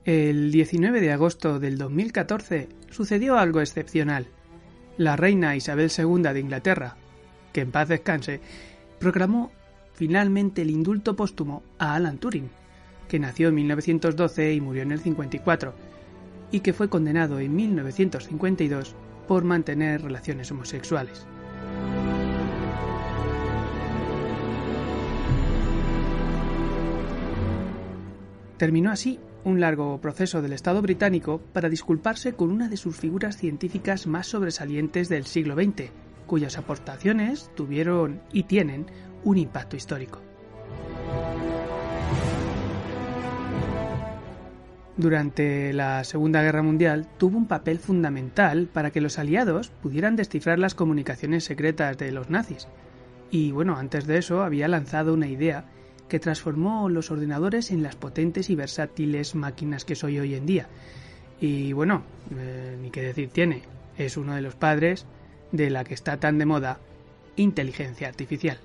El 19 de agosto del 2014 sucedió algo excepcional. La reina Isabel II de Inglaterra, que en paz descanse, proclamó finalmente el indulto póstumo a Alan Turing, que nació en 1912 y murió en el 54, y que fue condenado en 1952 por mantener relaciones homosexuales. Terminó así un largo proceso del Estado británico para disculparse con una de sus figuras científicas más sobresalientes del siglo XX, cuyas aportaciones tuvieron y tienen un impacto histórico. Durante la Segunda Guerra Mundial tuvo un papel fundamental para que los aliados pudieran descifrar las comunicaciones secretas de los nazis. Y antes de eso había lanzado una idea que transformó los ordenadores en las potentes y versátiles máquinas que soy hoy en día. Y ni qué decir tiene, es uno de los padres de la que está tan de moda, inteligencia artificial.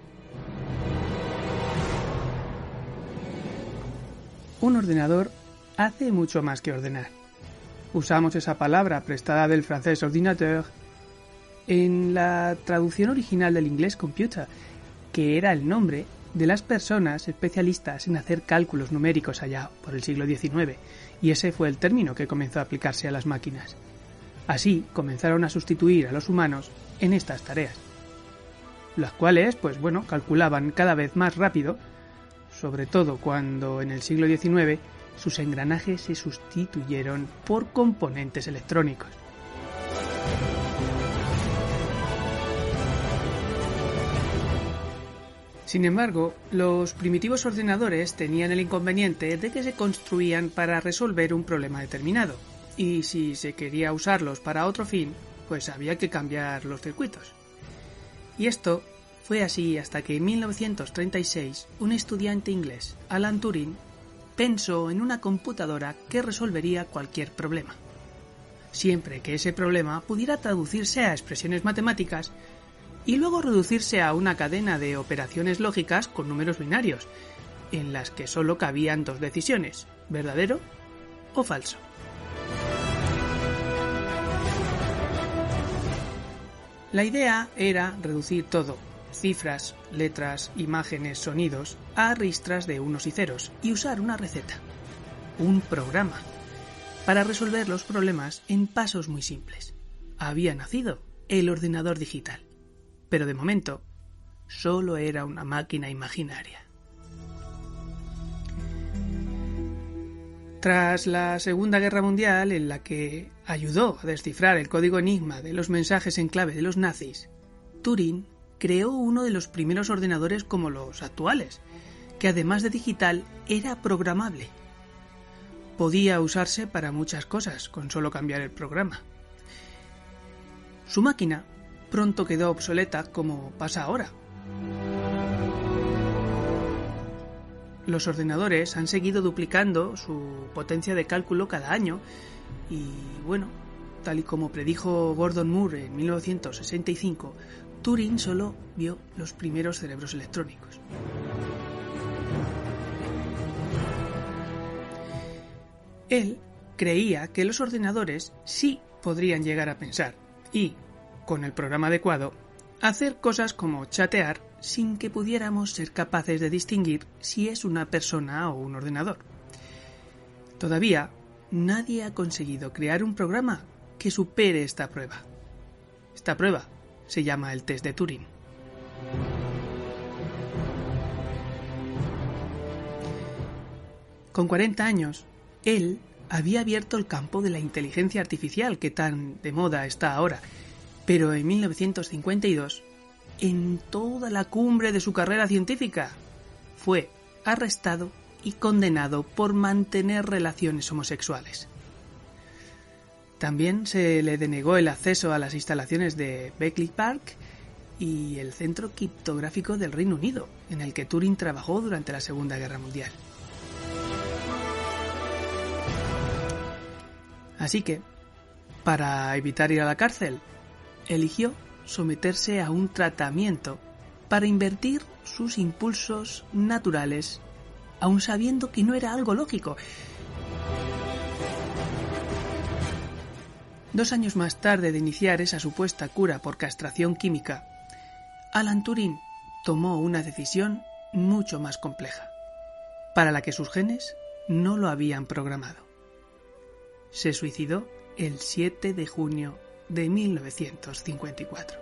Un ordenador hace mucho más que ordenar. Usamos esa palabra prestada del francés ordinateur en la traducción original del inglés computer, que era el nombre de las personas especialistas en hacer cálculos numéricos allá por el siglo XIX, y ese fue el término que comenzó a aplicarse a las máquinas. Así comenzaron a sustituir a los humanos en estas tareas, las cuales, calculaban cada vez más rápido, sobre todo cuando en el siglo XIX sus engranajes se sustituyeron por componentes electrónicos. Sin embargo, los primitivos ordenadores tenían el inconveniente de que se construían para resolver un problema determinado, y si se quería usarlos para otro fin, pues había que cambiar los circuitos. Y esto fue así hasta que en 1936 un estudiante inglés, Alan Turing, pensó en una computadora que resolvería cualquier problema, siempre que ese problema pudiera traducirse a expresiones matemáticas y luego reducirse a una cadena de operaciones lógicas con números binarios, en las que solo cabían dos decisiones, verdadero o falso. La idea era reducir todo, cifras, letras, imágenes, sonidos, a ristras de unos y ceros, y usar una receta, un programa, para resolver los problemas en pasos muy simples. Había nacido el ordenador digital, pero de momento solo era una máquina imaginaria. Tras la Segunda Guerra Mundial, en la que ayudó a descifrar el código enigma de los mensajes en clave de los nazis, Turing creó uno de los primeros ordenadores como los actuales, que además de digital era programable. Podía usarse para muchas cosas con solo cambiar el programa. Su máquina pronto quedó obsoleta, como pasa ahora. Los ordenadores han seguido duplicando su potencia de cálculo cada año y, tal y como predijo Gordon Moore en 1965, Turing solo vio los primeros cerebros electrónicos. Él creía que los ordenadores sí podrían llegar a pensar y, con el programa adecuado, hacer cosas como chatear sin que pudiéramos ser capaces de distinguir si es una persona o un ordenador. Todavía nadie ha conseguido crear un programa que supere esta prueba. Esta prueba se llama el test de Turing. Con 40 años, él había abierto el campo de la inteligencia artificial que tan de moda está ahora, pero en 1952, en toda la cumbre de su carrera científica, fue arrestado y condenado por mantener relaciones homosexuales. También se le denegó el acceso a las instalaciones de Bletchley Park y el Centro Criptográfico del Reino Unido, en el que Turing trabajó durante la Segunda Guerra Mundial. Así que, para evitar ir a la cárcel, eligió someterse a un tratamiento para invertir sus impulsos naturales, aun sabiendo que no era algo lógico. 2 años más tarde de iniciar esa supuesta cura por castración química, Alan Turing tomó una decisión mucho más compleja, para la que sus genes no lo habían programado. Se suicidó el 7 de junio de 1954.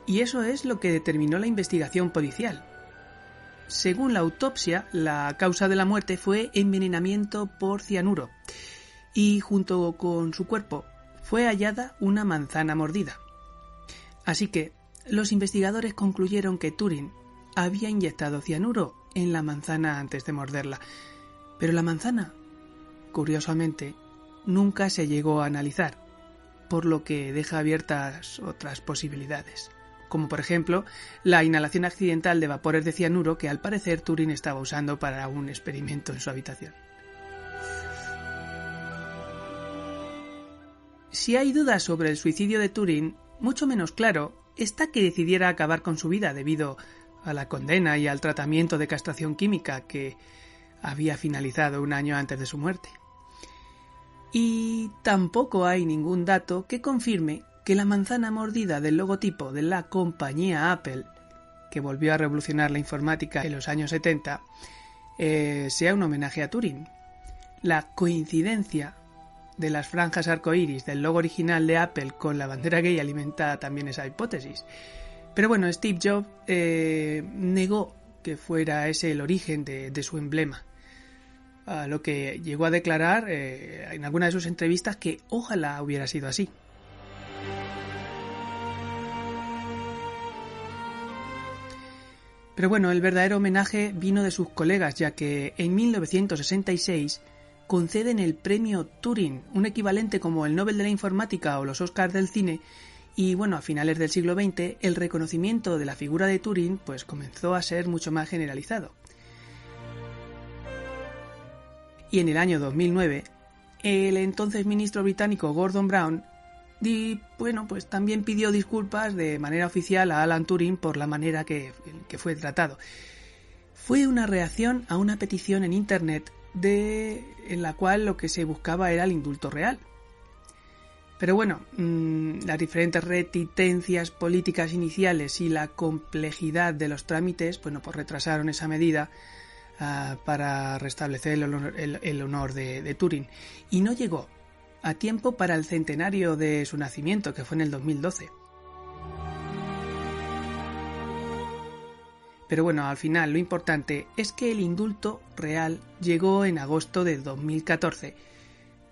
Y eso es lo que determinó la investigación policial. Según la autopsia, la causa de la muerte fue envenenamiento por cianuro, y junto con su cuerpo fue hallada una manzana mordida. Así que los investigadores concluyeron que Turing había inyectado cianuro en la manzana antes de morderla, pero la manzana, curiosamente, nunca se llegó a analizar, por lo que deja abiertas otras posibilidades, como por ejemplo la inhalación accidental de vapores de cianuro que al parecer Turing estaba usando para un experimento en su habitación. Si hay dudas sobre el suicidio de Turing, mucho menos claro está que decidiera acabar con su vida debido a la condena y al tratamiento de castración química que había finalizado un año antes de su muerte. Y tampoco hay ningún dato que confirme que la manzana mordida del logotipo de la compañía Apple, que volvió a revolucionar la informática en los años 70, sea un homenaje a Turing. La coincidencia de las franjas arcoíris del logo original de Apple con la bandera gay alimenta también esa hipótesis. Pero bueno, Steve Jobs negó que fuera ese el origen de su emblema, a lo que llegó a declarar en alguna de sus entrevistas que ojalá hubiera sido así. Pero bueno, el verdadero homenaje vino de sus colegas, ya que en 1966 conceden el premio Turing, un equivalente como el Nobel de la Informática o los Oscars del cine, y bueno, a finales del siglo XX el reconocimiento de la figura de Turing pues comenzó a ser mucho más generalizado. Y en el año 2009, el entonces ministro británico Gordon Brown pues también pidió disculpas de manera oficial a Alan Turing por la manera que fue tratado. Fue una reacción a una petición en internet en la cual lo que se buscaba era el indulto real. Pero bueno, las diferentes reticencias políticas iniciales y la complejidad de los trámites, pues retrasaron esa medida para restablecer el honor de Turing. Y no llegó a tiempo para el centenario de su nacimiento, que fue en el 2012. Pero bueno, al final lo importante es que el indulto real llegó en agosto de 2014,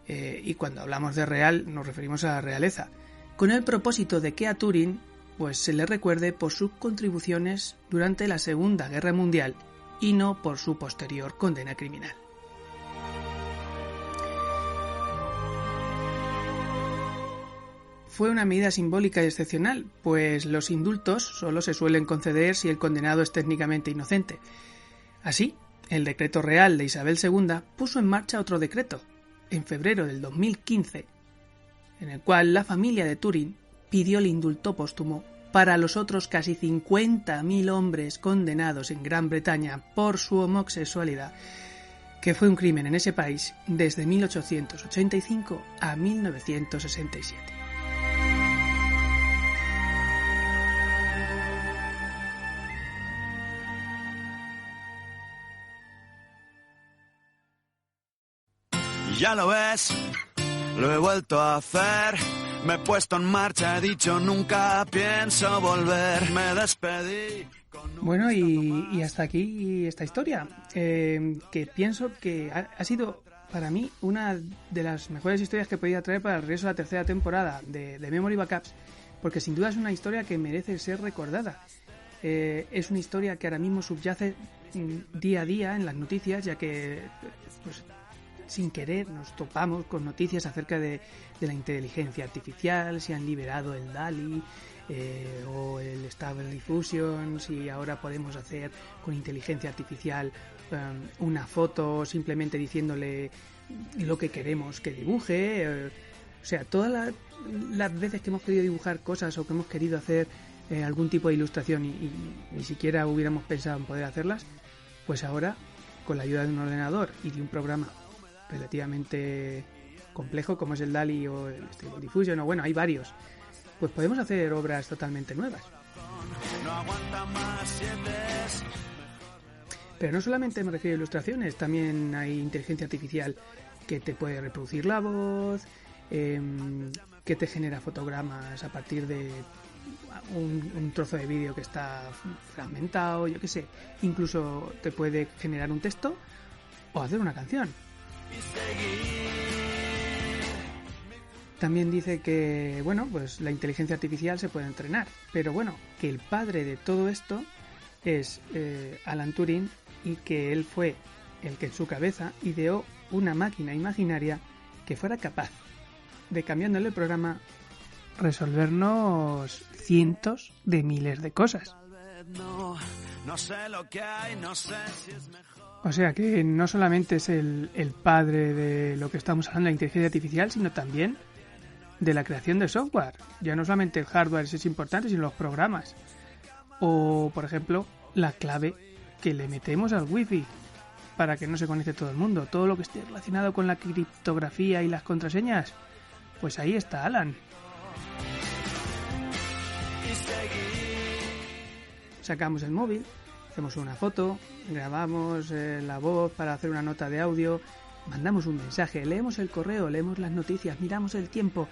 y cuando hablamos de real nos referimos a la realeza, con el propósito de que a Turing pues se le recuerde por sus contribuciones durante la Segunda Guerra Mundial y no por su posterior condena criminal. Fue una medida simbólica y excepcional, pues los indultos solo se suelen conceder si el condenado es técnicamente inocente. Así, el decreto real de Isabel II puso en marcha otro decreto, en febrero del 2015, en el cual la familia de Turing pidió el indulto póstumo para los otros casi 50.000 hombres condenados en Gran Bretaña por su homosexualidad, que fue un crimen en ese país desde 1885 a 1967. Ya lo ves, lo he vuelto a hacer, me he puesto en marcha, he dicho nunca pienso volver, me despedí. Bueno, y hasta aquí esta historia, que pienso que ha sido para mí una de las mejores historias que podía traer para el regreso a la tercera temporada de Memory Backups, porque sin duda es una historia que merece ser recordada. Es una historia que ahora mismo subyace día a día en las noticias, ya que pues, sin querer nos topamos con noticias acerca de la inteligencia artificial, si han liberado el DALL-E o el Stable Diffusion, si ahora podemos hacer con inteligencia artificial una foto simplemente diciéndole lo que queremos que dibuje. O sea, todas las veces que hemos querido dibujar cosas o que hemos querido hacer algún tipo de ilustración y ni siquiera hubiéramos pensado en poder hacerlas, pues ahora, con la ayuda de un ordenador y de un programa relativamente complejo, como es el DALL-E o el Stable Diffusion, o bueno, hay varios, pues podemos hacer obras totalmente nuevas. Pero no solamente me refiero a ilustraciones, también hay inteligencia artificial que te puede reproducir la voz, que te genera fotogramas a partir de un trozo de vídeo que está fragmentado, yo qué sé. Incluso te puede generar un texto o hacer una canción. También dice que, bueno, pues la inteligencia artificial se puede entrenar, pero bueno, que el padre de todo esto es Alan Turing, y que él fue el que en su cabeza ideó una máquina imaginaria que fuera capaz de, cambiándole el programa, resolvernos cientos de miles de cosas. O sea que no solamente es el padre de lo que estamos hablando, la inteligencia artificial, sino también de la creación de software. Ya no solamente el hardware es importante, sino los programas. O, por ejemplo, la clave que le metemos al wifi para que no se conecte todo el mundo. Todo lo que esté relacionado con la criptografía y las contraseñas, pues ahí está Alan. Sacamos el móvil, hacemos una foto, grabamos la voz para hacer una nota de audio, mandamos un mensaje, leemos el correo, leemos las noticias, miramos el tiempo,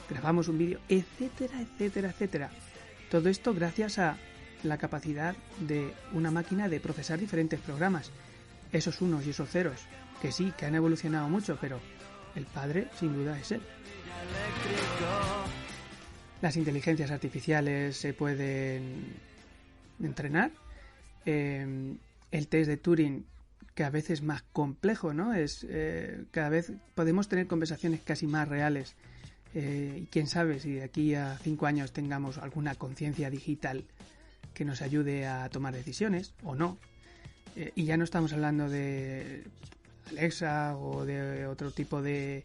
grabamos un vídeo, etcétera, etcétera, etcétera. Todo esto gracias a la capacidad de una máquina de procesar diferentes programas. Esos unos y esos ceros, que sí, que han evolucionado mucho, pero el padre sin duda es él. Las inteligencias artificiales se pueden entrenar. El test de Turing, que a veces es más complejo, ¿no? Cada vez podemos tener conversaciones casi más reales. Y quién sabe si de aquí a 5 años tengamos alguna conciencia digital que nos ayude a tomar decisiones o no. Y ya no estamos hablando de Alexa o de otro tipo de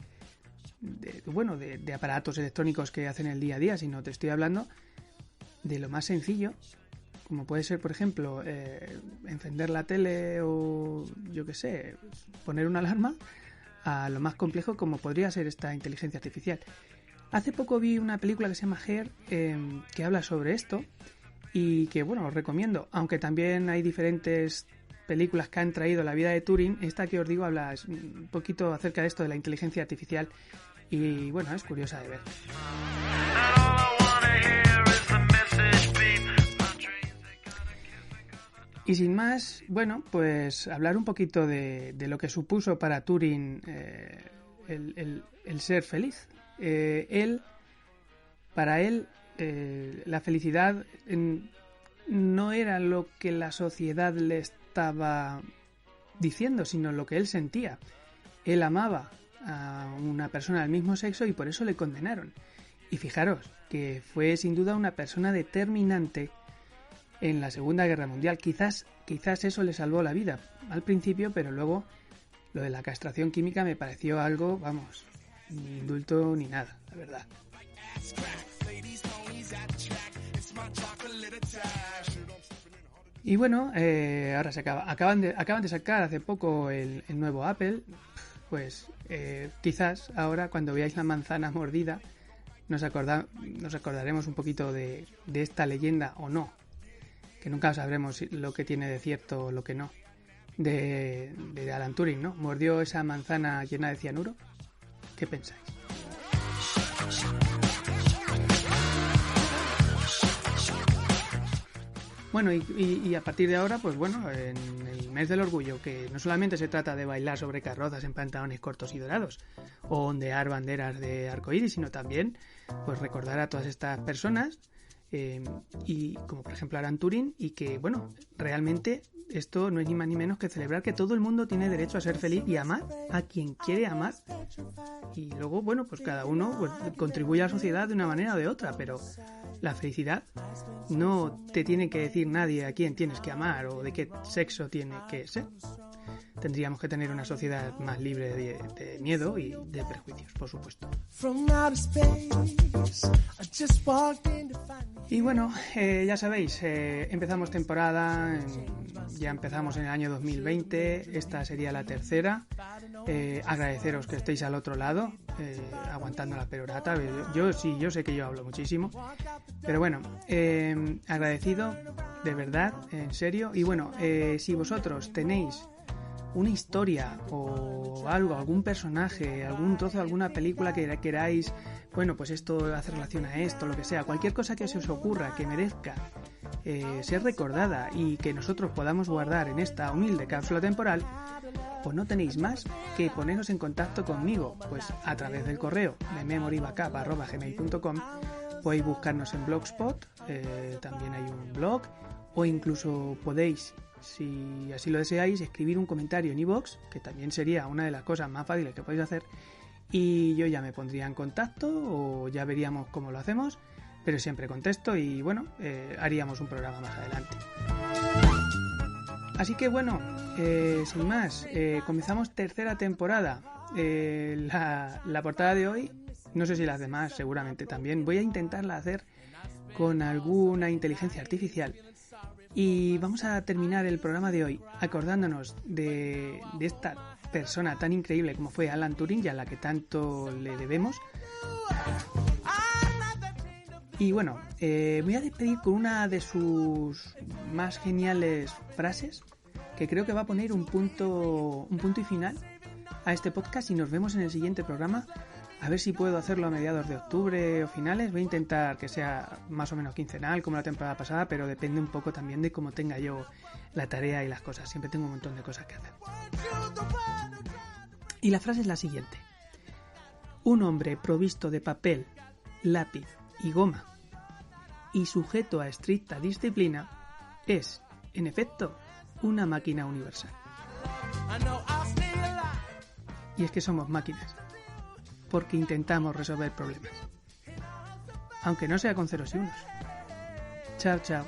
aparatos electrónicos que hacen el día a día, sino te estoy hablando de lo más sencillo, como puede ser, por ejemplo, encender la tele o, yo qué sé, poner una alarma, a lo más complejo como podría ser esta inteligencia artificial. Hace poco vi una película que se llama Her, que habla sobre esto y que, bueno, os recomiendo, aunque también hay diferentes películas que han traído la vida de Turing. Esta que os digo habla un poquito acerca de esto de la inteligencia artificial y, bueno, es curiosa de ver. Y sin más, bueno, pues hablar un poquito de lo que supuso para Turing el ser feliz. Para él, la felicidad no era lo que la sociedad le estaba diciendo, sino lo que él sentía. Él amaba a una persona del mismo sexo y por eso le condenaron. Y fijaros que fue sin duda una persona determinante en la Segunda Guerra Mundial. Quizás eso le salvó la vida al principio, pero luego lo de la castración química me pareció algo, vamos, ni indulto ni nada, la verdad. Y bueno, ahora acaban de sacar hace poco el nuevo Apple. Pues quizás ahora cuando veáis la manzana mordida nos acordaremos un poquito de esta leyenda o no, que nunca sabremos lo que tiene de cierto o lo que no, de Alan Turing, ¿no? ¿Mordió esa manzana llena de cianuro? ¿Qué pensáis? Bueno, y a partir de ahora, pues bueno, en el mes del orgullo, que no solamente se trata de bailar sobre carrozas en pantalones cortos y dorados, o ondear banderas de arcoíris, sino también pues recordar a todas estas personas, y como por ejemplo Alan Turing, y que bueno, realmente esto no es ni más ni menos que celebrar que todo el mundo tiene derecho a ser feliz y amar a quien quiere amar, y luego bueno, pues cada uno pues contribuye a la sociedad de una manera o de otra, pero la felicidad no te tiene que decir nadie a quién tienes que amar o de qué sexo tiene que ser. tendríamos que tener una sociedad más libre de miedo y de prejuicios, por supuesto. Y bueno, ya sabéis, empezamos temporada, ya empezamos en el año 2020, esta sería la tercera. Agradeceros que estéis al otro lado, aguantando la perorata. Yo sé que yo hablo muchísimo, pero bueno, agradecido, de verdad, en serio. Y bueno, si vosotros tenéis una historia o algo, algún personaje, algún trozo de alguna película que queráis, bueno, pues esto hace relación a esto, lo que sea, cualquier cosa que se os ocurra que merezca ser recordada y que nosotros podamos guardar en esta humilde cápsula temporal, pues no tenéis más que poneros en contacto conmigo, pues a través del correo de memorybackup@gmail.com. podéis buscarnos en Blogspot, también hay un blog, o incluso podéis, si así lo deseáis, escribir un comentario en iVoox, que también sería una de las cosas más fáciles que podéis hacer, y yo ya me pondría en contacto o ya veríamos cómo lo hacemos, pero siempre contesto y bueno, haríamos un programa más adelante. Así que bueno, sin más, comenzamos tercera temporada. La portada de hoy, no sé si las demás seguramente también, voy a intentarla hacer con alguna inteligencia artificial. Y vamos a terminar el programa de hoy acordándonos de esta persona tan increíble como fue Alan Turing y a la que tanto le debemos. Y bueno, voy a despedir con una de sus más geniales frases que creo que va a poner un punto y final a este podcast y nos vemos en el siguiente programa. A ver si puedo hacerlo a mediados de octubre o finales. Voy a intentar que sea más o menos quincenal como la temporada pasada, pero depende un poco también de cómo tenga yo la tarea y las cosas. Siempre tengo un montón de cosas que hacer. Y la frase es la siguiente: un hombre provisto de papel, lápiz y goma y sujeto a estricta disciplina es, en efecto, una máquina universal. Y es que somos máquinas, porque intentamos resolver problemas, aunque no sea con ceros y unos. Chao, chao.